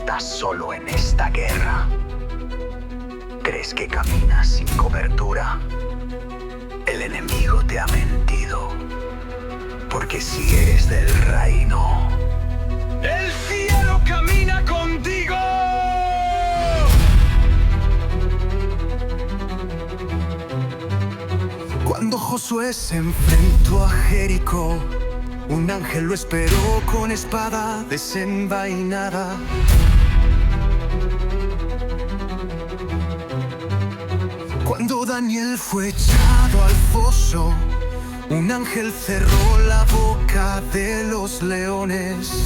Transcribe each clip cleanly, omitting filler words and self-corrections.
estás solo en esta guerra. ¿Crees que caminas sin cobertura? El enemigo te ha mentido, porque si eres del reino, ¡el cielo camina contigo! Cuando Josué se enfrentó a Jericó, un ángel lo esperó con espada desenvainada. Cuando Daniel fue echado al foso, un ángel cerró la boca de los leones.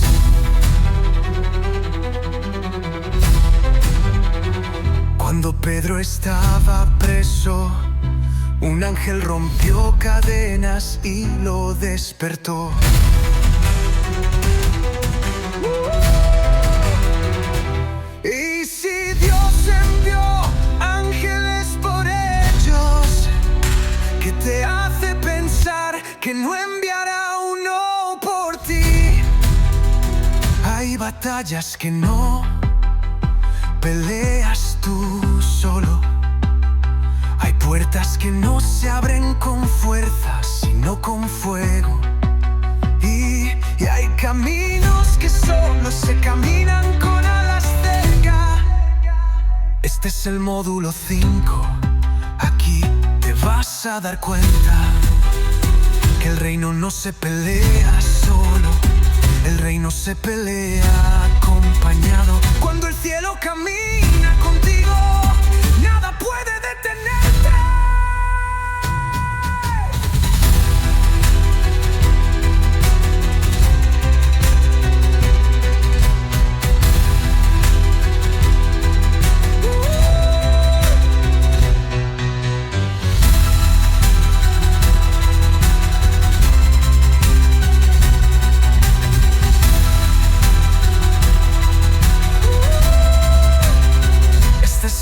Cuando Pedro estaba preso, un ángel rompió cadenas y lo despertó. Y si Dios envió ángeles por ellos, ¿qué te hace pensar que no enviará uno por ti? Hay batallas que no peleas tú solo. Hay puertas que no se abren con fuerza, sino con fuego. Y hay caminos que solo se caminan con alas cerca. Este es el módulo 5. Aquí te vas a dar cuenta que el reino no se pelea solo. El reino se pelea acompañado. Cuando el cielo camina contigo, nada puede detenerte.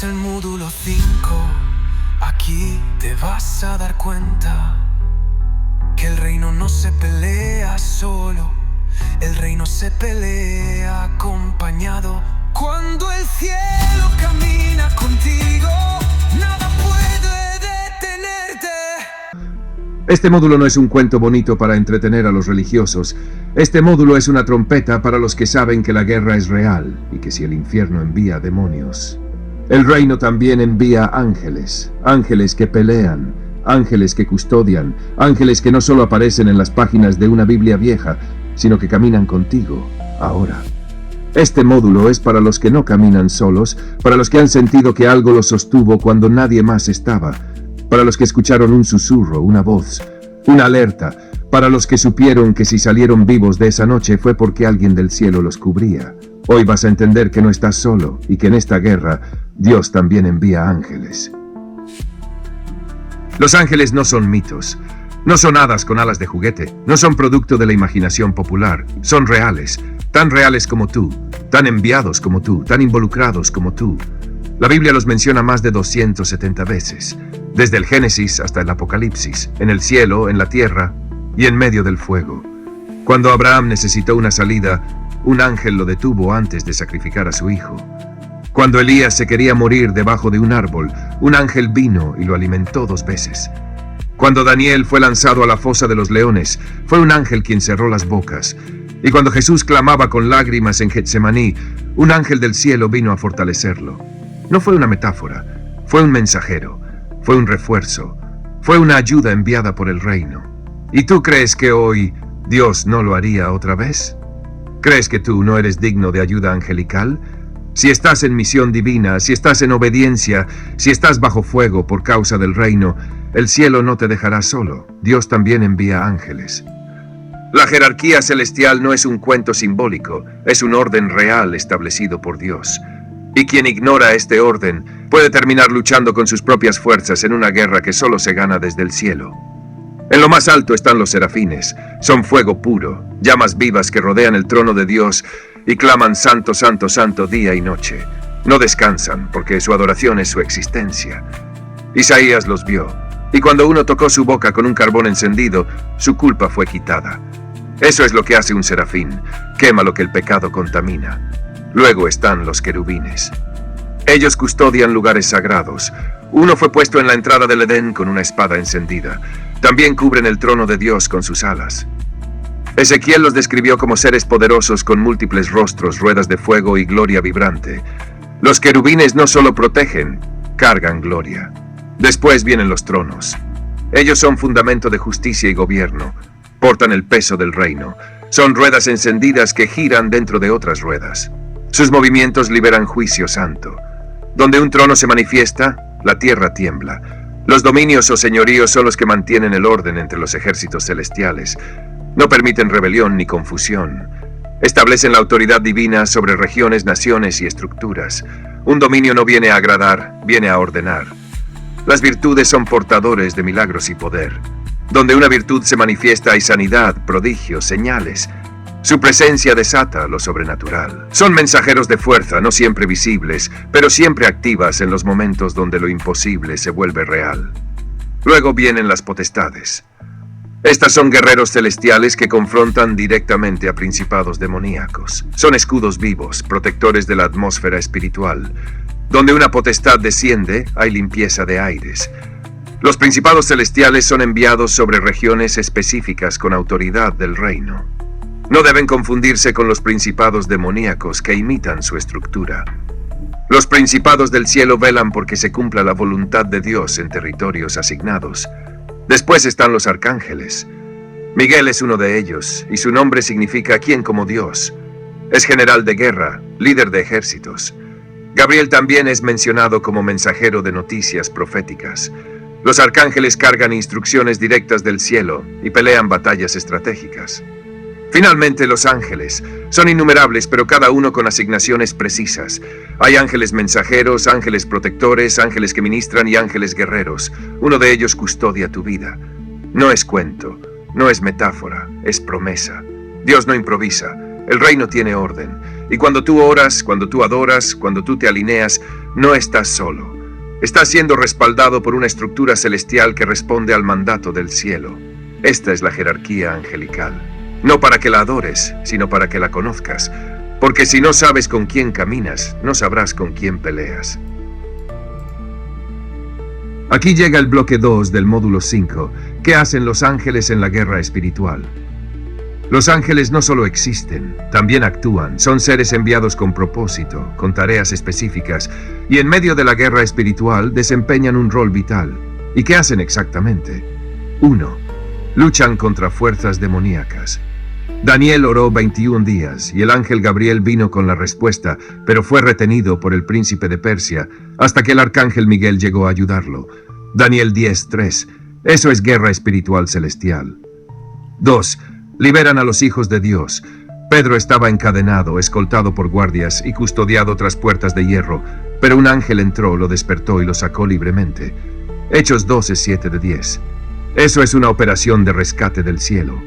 El módulo 5. Aquí te vas a dar cuenta que el reino no se pelea solo. El reino se pelea acompañado. Cuando el cielo camina contigo, nada puede detenerte. Este módulo no es un cuento bonito para entretener a los religiosos. Este módulo es una trompeta para los que saben que la guerra es real y que si el infierno envía demonios, el reino también envía ángeles, ángeles que pelean, ángeles que custodian, ángeles que no solo aparecen en las páginas de una Biblia vieja, sino que caminan contigo, ahora. Este módulo es para los que no caminan solos, para los que han sentido que algo los sostuvo cuando nadie más estaba, para los que escucharon un susurro, una voz, una alerta, para los que supieron que si salieron vivos de esa noche fue porque alguien del cielo los cubría. Hoy vas a entender que no estás solo y que en esta guerra Dios también envía ángeles. Los ángeles no son mitos, no son hadas con alas de juguete, no son producto de la imaginación popular, son reales, tan reales como tú, tan enviados como tú, tan involucrados como tú. La Biblia los menciona más de 270 veces, desde el Génesis hasta el Apocalipsis, en el cielo, en la tierra y en medio del fuego. Cuando Abraham necesitó una salida, un ángel lo detuvo antes de sacrificar a su hijo. Cuando Elías se quería morir debajo de un árbol, un ángel vino y lo alimentó 2 veces. Cuando Daniel fue lanzado a la fosa de los leones, fue un ángel quien cerró las bocas. Y cuando Jesús clamaba con lágrimas en Getsemaní, un ángel del cielo vino a fortalecerlo. No fue una metáfora, fue un mensajero, fue un refuerzo, fue una ayuda enviada por el reino. ¿Y tú crees que hoy Dios no lo haría otra vez? ¿Crees que tú no eres digno de ayuda angelical? Si estás en misión divina, si estás en obediencia, si estás bajo fuego por causa del reino, el cielo no te dejará solo. Dios también envía ángeles. La jerarquía celestial no es un cuento simbólico, es un orden real establecido por Dios. Y quien ignora este orden puede terminar luchando con sus propias fuerzas en una guerra que solo se gana desde el cielo. En lo más alto están los serafines, son fuego puro, llamas vivas que rodean el trono de Dios y claman santo, santo, santo día y noche. No descansan porque su adoración es su existencia. Isaías los vio, y cuando uno tocó su boca con un carbón encendido, su culpa fue quitada. Eso es lo que hace un serafín, quema lo que el pecado contamina. Luego están los querubines. Ellos custodian lugares sagrados. Uno fue puesto en la entrada del Edén con una espada encendida. También cubren el trono de Dios con sus alas. Ezequiel los describió como seres poderosos con múltiples rostros, ruedas de fuego y gloria vibrante. Los querubines no solo protegen, cargan gloria. Después vienen los tronos. Ellos son fundamento de justicia y gobierno. Portan el peso del reino. Son ruedas encendidas que giran dentro de otras ruedas. Sus movimientos liberan juicio santo. Donde un trono se manifiesta, la tierra tiembla. Los dominios o señoríos son los que mantienen el orden entre los ejércitos celestiales. No permiten rebelión ni confusión. Establecen la autoridad divina sobre regiones, naciones y estructuras. Un dominio no viene a agradar, viene a ordenar. Las virtudes son portadores de milagros y poder. Donde una virtud se manifiesta hay sanidad, prodigios, señales. Su presencia desata lo sobrenatural. Son mensajeros de fuerza, no siempre visibles, pero siempre activas en los momentos donde lo imposible se vuelve real. Luego vienen las potestades. Estas son guerreros celestiales que confrontan directamente a principados demoníacos. Son escudos vivos, protectores de la atmósfera espiritual. Donde una potestad desciende, hay limpieza de aires. Los principados celestiales son enviados sobre regiones específicas con autoridad del reino. No deben confundirse con los principados demoníacos que imitan su estructura. Los principados del cielo velan porque se cumpla la voluntad de Dios en territorios asignados. Después están los arcángeles. Miguel es uno de ellos, y su nombre significa «¿Quién como Dios?». Es general de guerra, líder de ejércitos. Gabriel también es mencionado como mensajero de noticias proféticas. Los arcángeles cargan instrucciones directas del cielo y pelean batallas estratégicas. Finalmente, los ángeles. Son innumerables, pero cada uno con asignaciones precisas. Hay ángeles mensajeros, ángeles protectores, ángeles que ministran y ángeles guerreros. Uno de ellos custodia tu vida. No es cuento, no es metáfora, es promesa. Dios no improvisa, el reino tiene orden. Y cuando tú oras, cuando tú adoras, cuando tú te alineas, no estás solo. Estás siendo respaldado por una estructura celestial que responde al mandato del cielo. Esta es la jerarquía angelical. No para que la adores, sino para que la conozcas. Porque si no sabes con quién caminas, no sabrás con quién peleas. Aquí llega el bloque 2 del módulo 5. ¿Qué hacen los ángeles en la guerra espiritual? Los ángeles no solo existen, también actúan. Son seres enviados con propósito, con tareas específicas, y en medio de la guerra espiritual desempeñan un rol vital. ¿Y qué hacen exactamente? 1. Luchan contra fuerzas demoníacas. Daniel oró 21 días, y el ángel Gabriel vino con la respuesta, pero fue retenido por el príncipe de Persia, hasta que el arcángel Miguel llegó a ayudarlo. Daniel 10:3. Eso es guerra espiritual celestial. 2. Liberan a los hijos de Dios. Pedro estaba encadenado, escoltado por guardias y custodiado tras puertas de hierro, pero un ángel entró, lo despertó y lo sacó libremente. Hechos 12:7-10. Eso es una operación de rescate del cielo.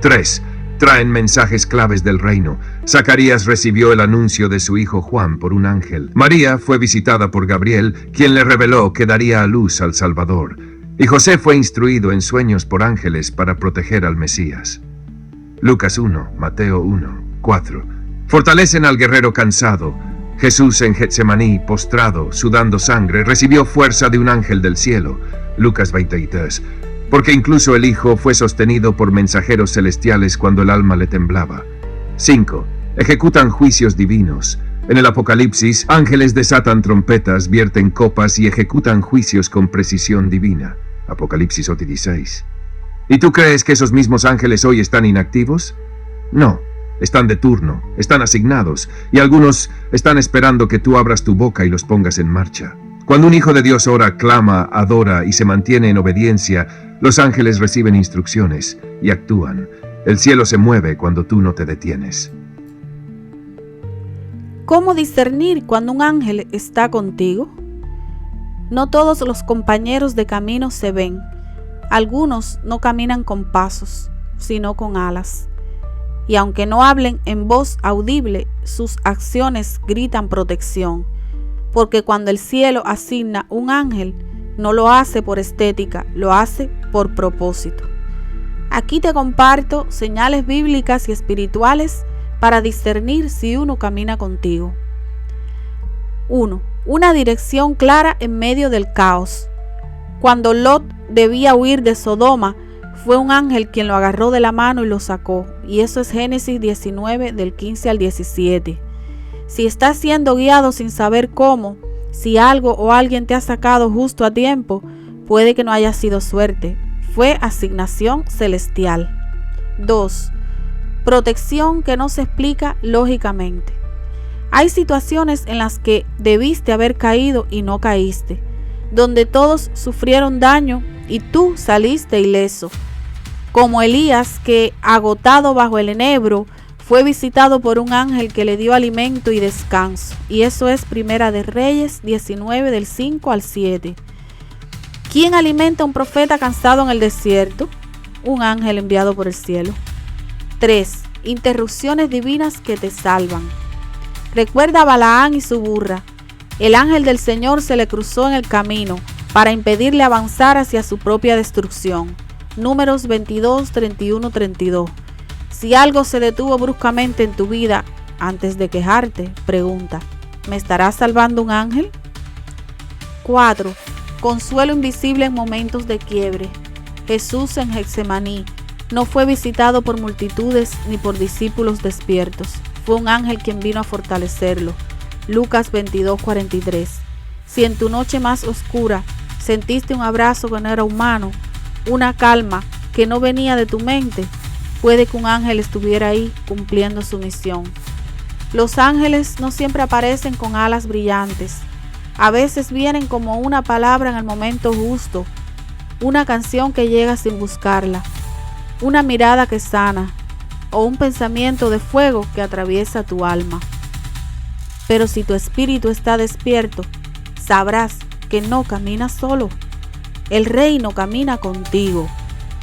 3. Traen mensajes claves del reino. Zacarías recibió el anuncio de su hijo Juan por un ángel. María fue visitada por Gabriel, quien le reveló que daría a luz al Salvador. Y José fue instruido en sueños por ángeles para proteger al Mesías. Lucas 1, Mateo 1, 4. Fortalecen al guerrero cansado. Jesús en Getsemaní, postrado, sudando sangre, recibió fuerza de un ángel del cielo. Lucas 23. Porque incluso el Hijo fue sostenido por mensajeros celestiales cuando el alma le temblaba. 5. Ejecutan juicios divinos. En el Apocalipsis, ángeles desatan trompetas, vierten copas y ejecutan juicios con precisión divina. Apocalipsis 8:16. ¿Y tú crees que esos mismos ángeles hoy están inactivos? No, están de turno, están asignados, y algunos están esperando que tú abras tu boca y los pongas en marcha. Cuando un hijo de Dios ora, clama, adora y se mantiene en obediencia, los ángeles reciben instrucciones y actúan. El cielo se mueve cuando tú no te detienes. ¿Cómo discernir cuando un ángel está contigo? No todos los compañeros de camino se ven. Algunos no caminan con pasos, sino con alas. Y aunque no hablen en voz audible, sus acciones gritan protección. Porque cuando el cielo asigna un ángel, no lo hace por estética, lo hace por propósito. Aquí te comparto señales bíblicas y espirituales para discernir si uno camina contigo. 1. Una dirección clara en medio del caos. Cuando Lot debía huir de Sodoma, fue un ángel quien lo agarró de la mano y lo sacó. Y eso es Génesis 19, del 15 al 17. Si estás siendo guiado sin saber cómo, si algo o alguien te ha sacado justo a tiempo, puede que no haya sido suerte. Fue asignación celestial. 2. Protección que no se explica lógicamente. Hay situaciones en las que debiste haber caído y no caíste, donde todos sufrieron daño y tú saliste ileso. Como Elías, que, agotado bajo el enebro, fue visitado por un ángel que le dio alimento y descanso. Y eso es Primera de Reyes 19, del 5 al 7. ¿Quién alimenta a un profeta cansado en el desierto? Un ángel enviado por el cielo. 3. Interrupciones divinas que te salvan. Recuerda a Balaán y su burra. El ángel del Señor se le cruzó en el camino para impedirle avanzar hacia su propia destrucción. Números 22, 31, 32. Si algo se detuvo bruscamente en tu vida, antes de quejarte, pregunta: ¿me estará salvando un ángel? 4. Consuelo invisible en momentos de quiebre. Jesús en Getsemaní no fue visitado por multitudes ni por discípulos despiertos. Fue un ángel quien vino a fortalecerlo. Lucas 22, 43. Si en tu noche más oscura sentiste un abrazo que no era humano, una calma que no venía de tu mente, puede que un ángel estuviera ahí cumpliendo su misión. Los ángeles no siempre aparecen con alas brillantes. A veces vienen como una palabra en el momento justo, una canción que llega sin buscarla, una mirada que sana o un pensamiento de fuego que atraviesa tu alma. Pero si tu espíritu está despierto, sabrás que no caminas solo. El reino camina contigo.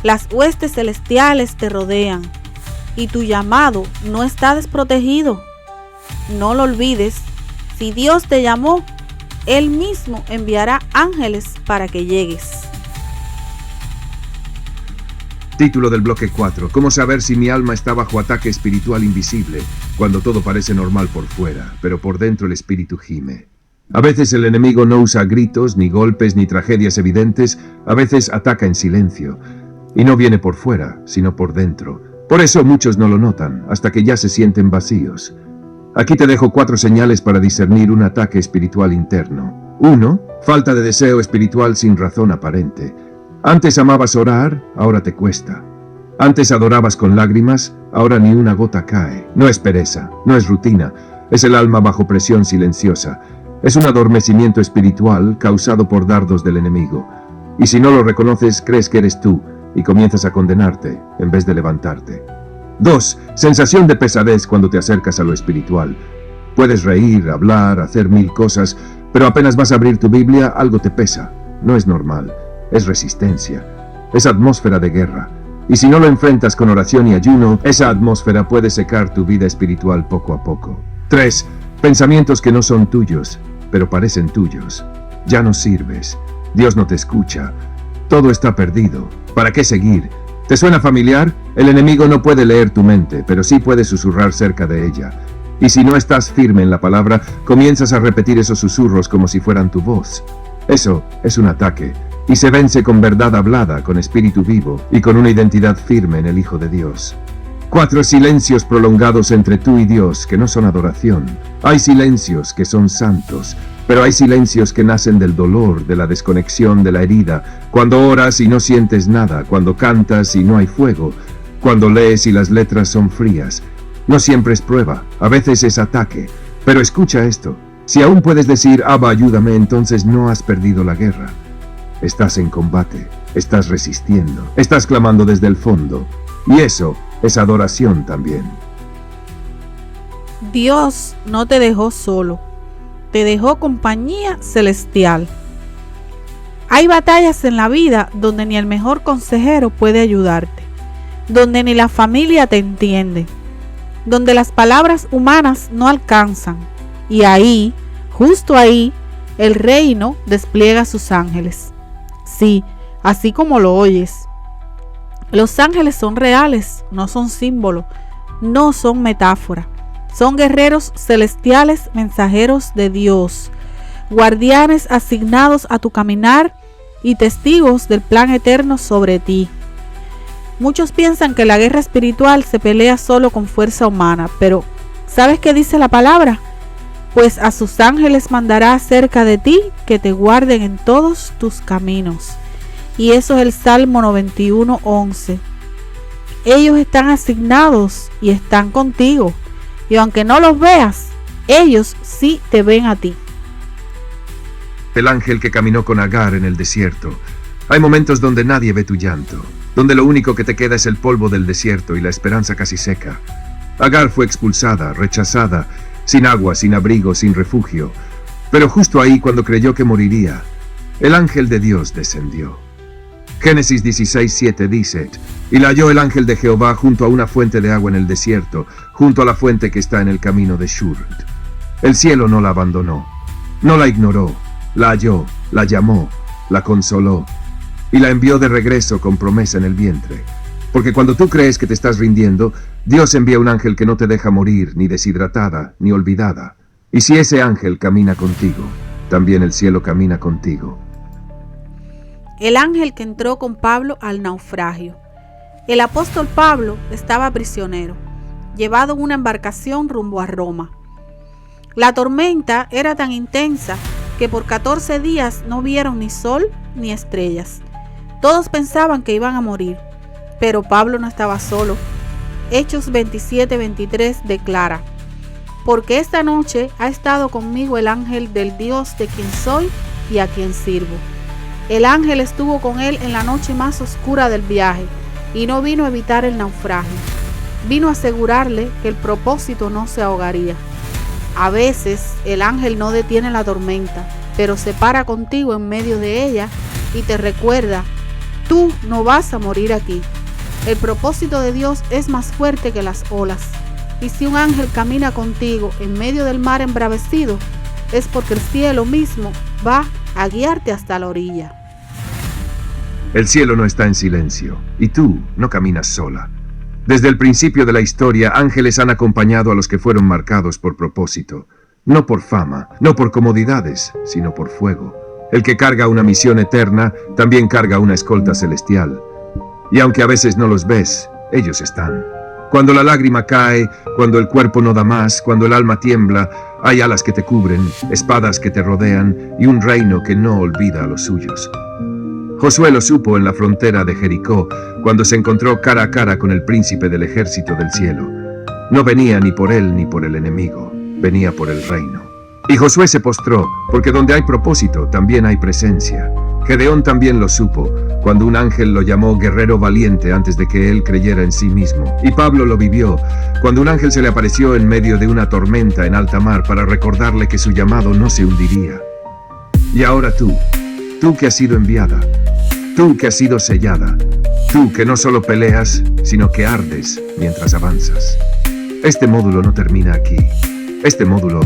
Las huestes celestiales te rodean y tu llamado no está desprotegido. No lo olvides, si Dios te llamó, Él mismo enviará ángeles para que llegues. Título del bloque 4. ¿Cómo saber si mi alma está bajo ataque espiritual invisible cuando todo parece normal por fuera, pero por dentro el espíritu gime? A veces el enemigo no usa gritos, ni golpes, ni tragedias evidentes. A veces ataca en silencio. Y no viene por fuera, sino por dentro. Por eso muchos no lo notan, hasta que ya se sienten vacíos. Aquí te dejo 4 señales para discernir un ataque espiritual interno. 1. Falta de deseo espiritual sin razón aparente. Antes amabas orar, ahora te cuesta. Antes adorabas con lágrimas, ahora ni una gota cae. No es pereza, no es rutina, es el alma bajo presión silenciosa. Es un adormecimiento espiritual causado por dardos del enemigo. Y si no lo reconoces, crees que eres tú y comienzas a condenarte en vez de levantarte. 2. Sensación de pesadez cuando te acercas a lo espiritual. Puedes reír, hablar, hacer 1000 cosas, pero apenas vas a abrir tu Biblia, algo te pesa. No es normal. Es resistencia, es atmósfera de guerra. Y si no lo enfrentas con oración y ayuno, esa atmósfera puede secar tu vida espiritual poco a poco. 3. Pensamientos que no son tuyos, pero parecen tuyos. Ya no sirves. Dios no te escucha. Todo está perdido. ¿Para qué seguir? ¿Te suena familiar? El enemigo no puede leer tu mente, pero sí puede susurrar cerca de ella. Y si no estás firme en la palabra, comienzas a repetir esos susurros como si fueran tu voz. Eso es un ataque. Y se vence con verdad hablada, con espíritu vivo y con una identidad firme en el Hijo de Dios. 4 silencios prolongados entre tú y Dios que no son adoración. Hay silencios que son santos, pero hay silencios que nacen del dolor, de la desconexión, de la herida. Cuando oras y no sientes nada, cuando cantas y no hay fuego, cuando lees y las letras son frías. No siempre es prueba, a veces es ataque. Pero escucha esto, si aún puedes decir, Abba, ayúdame, entonces no has perdido la guerra. Estás en combate, estás resistiendo, estás clamando desde el fondo. Y eso es adoración también. Dios no te dejó solo, te dejó compañía celestial. Hay batallas en la vida donde ni el mejor consejero puede ayudarte, donde ni la familia te entiende, donde las palabras humanas no alcanzan. Y ahí, justo ahí, el reino despliega sus ángeles. Sí, así como lo oyes. Los ángeles son reales, no son símbolo, no son metáfora. Son guerreros celestiales, mensajeros de Dios, guardianes asignados a tu caminar y testigos del plan eterno sobre ti. Muchos piensan que la guerra espiritual se pelea solo con fuerza humana, pero ¿sabes qué dice la palabra? Pues a sus ángeles mandará acerca de ti que te guarden en todos tus caminos. Y eso es el Salmo 91:11. Ellos están asignados y están contigo. Y aunque no los veas, ellos sí te ven a ti. El ángel que caminó con Agar en el desierto. Hay momentos donde nadie ve tu llanto, donde lo único que te queda es el polvo del desierto y la esperanza casi seca. Agar fue expulsada, rechazada, sin agua, sin abrigo, sin refugio. Pero justo ahí, cuando creyó que moriría, el ángel de Dios descendió. Génesis 16:7 dice: y la halló el ángel de Jehová junto a una fuente de agua en el desierto, junto a la fuente que está en el camino de Shur. El cielo no la abandonó, no la ignoró, la halló, la llamó, la consoló y la envió de regreso con promesa en el vientre. Porque cuando tú crees que te estás rindiendo, Dios envía un ángel que no te deja morir, ni deshidratada, ni olvidada. Y si ese ángel camina contigo, también el cielo camina contigo. El ángel que entró con Pablo al naufragio. El apóstol Pablo estaba prisionero, llevado en una embarcación rumbo a Roma. La tormenta era tan intensa que por 14 días no vieron ni sol ni estrellas. Todos pensaban que iban a morir, pero Pablo no estaba solo. Hechos 27:23 declara: porque esta noche ha estado conmigo el ángel del Dios de quien soy y a quien sirvo. El ángel estuvo con él en la noche más oscura del viaje y no vino a evitar el naufragio. Vino a asegurarle que el propósito no se ahogaría. A veces el ángel no detiene la tormenta, pero se para contigo en medio de ella y te recuerda: tú no vas a morir aquí. El propósito de Dios es más fuerte que las olas. Y si un ángel camina contigo en medio del mar embravecido, es porque el cielo mismo va a guiarte hasta la orilla. El cielo no está en silencio, y tú no caminas sola. Desde el principio de la historia, ángeles han acompañado a los que fueron marcados por propósito. No por fama, no por comodidades, sino por fuego. El que carga una misión eterna, también carga una escolta celestial. Y aunque a veces no los ves, ellos están. Cuando la lágrima cae, cuando el cuerpo no da más, cuando el alma tiembla, hay alas que te cubren, espadas que te rodean y un reino que no olvida a los suyos. Josué lo supo en la frontera de Jericó, cuando se encontró cara a cara con el príncipe del ejército del cielo. No venía ni por él ni por el enemigo, venía por el reino. Y Josué se postró, porque donde hay propósito también hay presencia. Gedeón también lo supo, cuando un ángel lo llamó guerrero valiente antes de que él creyera en sí mismo. Y Pablo lo vivió, cuando un ángel se le apareció en medio de una tormenta en alta mar para recordarle que su llamado no se hundiría. Y ahora tú que has sido enviada, tú que has sido sellada, tú que no solo peleas, sino que ardes mientras avanzas. Este módulo no termina aquí. Este módulo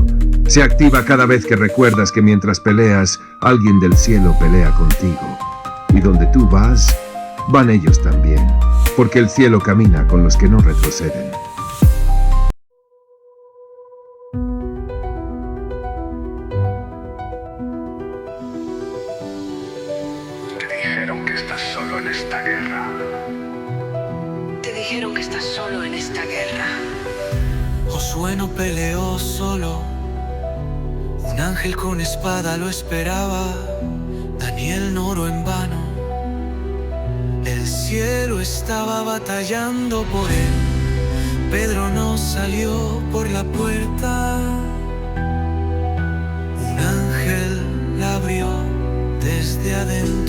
se activa cada vez que recuerdas que mientras peleas, alguien del cielo pelea contigo. Y donde tú vas, van ellos también, porque el cielo camina con los que no retroceden. Te dijeron que estás solo en esta guerra. Te dijeron que estás solo en esta guerra. Josué no peleó solo, un ángel con espada lo esperaba. Daniel no oró en vano, el cielo estaba batallando por él. Pedro no salió por la puerta, un ángel la abrió desde adentro.